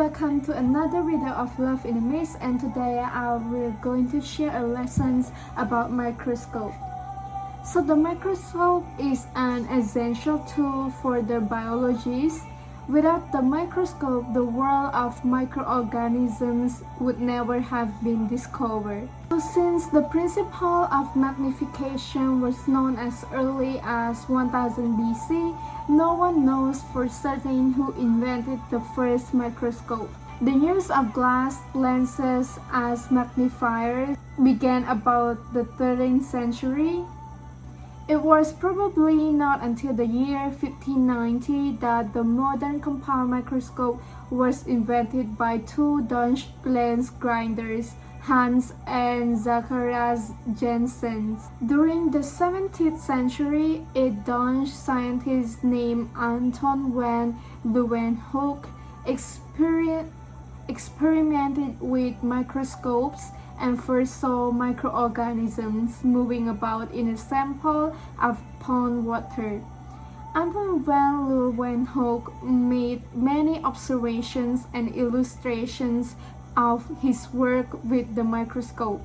welcome to another video of Love in the Mist, and today we're going to share a lessons about microscope. So the microscope is an essential tool for the biologists. Without the microscope, the world of microorganisms would never have been discovered. So since the principle of magnification was known as early as 1000 BC, no one knows for certain who invented the first microscope. The use of glass lenses as magnifiers began about the 13th century. It was probably not until the year 1590 that the modern compound microscope was invented by two Dutch lens grinders, Hans and Zacharias Janssen. During the 17th century, a Dutch scientist named Anton van Leeuwenhoek experimented with microscopes and first saw microorganisms moving about in a sample of pond water. Anton van Leeuwenhoek made many observations and illustrations of his work with the microscope.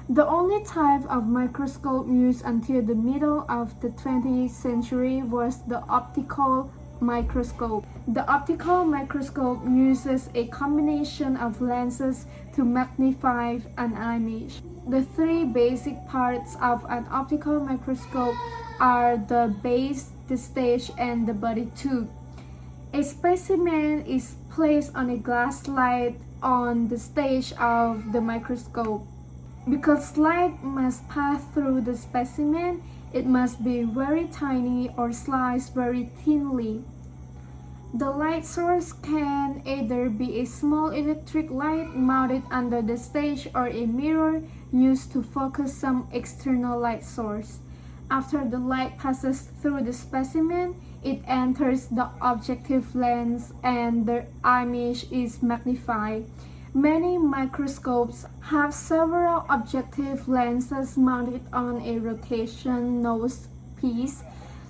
The only type of microscope used until the middle of the 20th century was the optical microscope. The optical microscope uses a combination of lenses to magnify an image. The three basic parts of an optical microscope are the base, the stage, and the body tube. A specimen is placed on a glass slide on the stage of the microscope. Because light must pass through the specimen, it must be very tiny or sliced very thinly. The light source can either be a small electric light mounted under the stage or a mirror used to focus some external light source. After the light passes through the specimen, it enters the objective lens and the image is magnified. Many microscopes have several objective lenses mounted on a rotation nose piece.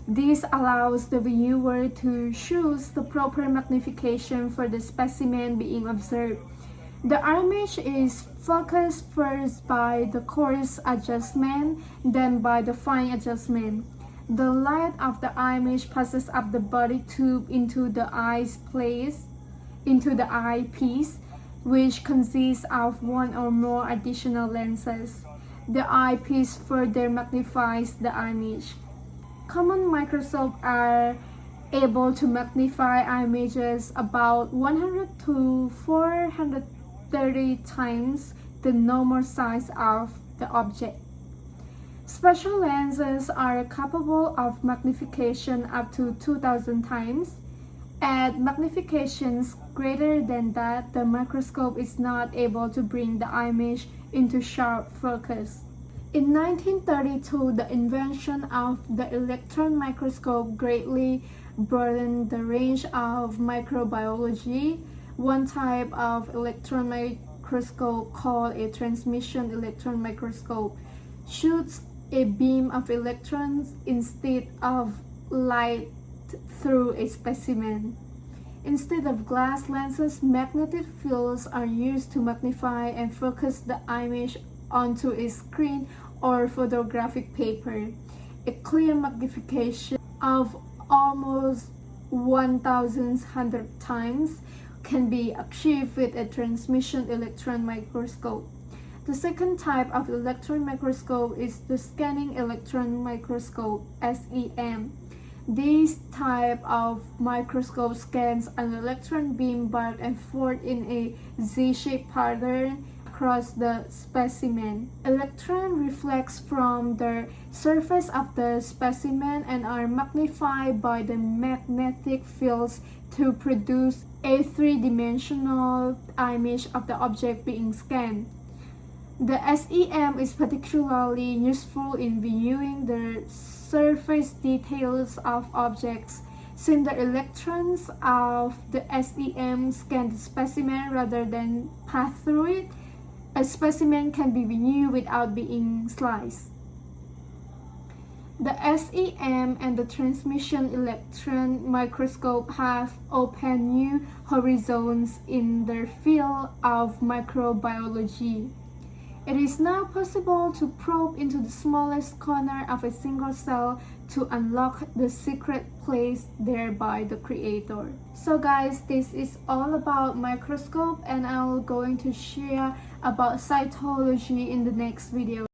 This allows the viewer to choose the proper magnification for the specimen being observed. The image is focused first by the coarse adjustment, then by the fine adjustment. The light of the image passes up the body tube into the eyepiece, which consists of one or more additional lenses. The eyepiece further magnifies the image. Common microscopes are able to magnify images about 100 to 430 times the normal size of the object. Special lenses are capable of magnification up to 2000 times. At magnifications greater than that, the microscope is not able to bring the image into sharp focus. In 1932, the invention of the electron microscope greatly broadened the range of microbiology. One type of electron microscope, called a transmission electron microscope, shoots a beam of electrons instead of light through a specimen. Instead of glass lenses, magnetic fields are used to magnify and focus the image onto a screen or photographic paper. A clear magnification of almost 1,100 times can be achieved with a transmission electron microscope. The second type of electron microscope is the scanning electron microscope, SEM. This type of microscope scans an electron beam back and forth in a Z-shaped pattern across the specimen. Electrons reflect from the surface of the specimen and are magnified by the magnetic fields to produce a three-dimensional image of the object being scanned. The SEM is particularly useful in viewing the surface details of objects. Since the electrons of the SEM scan the specimen rather than pass through it, a specimen can be viewed without being sliced. The SEM and the transmission electron microscope have opened new horizons in the field of microbiology. It is now possible to probe into the smallest corner of a single cell to unlock the secret placed there by the creator. So guys, this is all about microscope, and I'm going to share about cytology in the next video.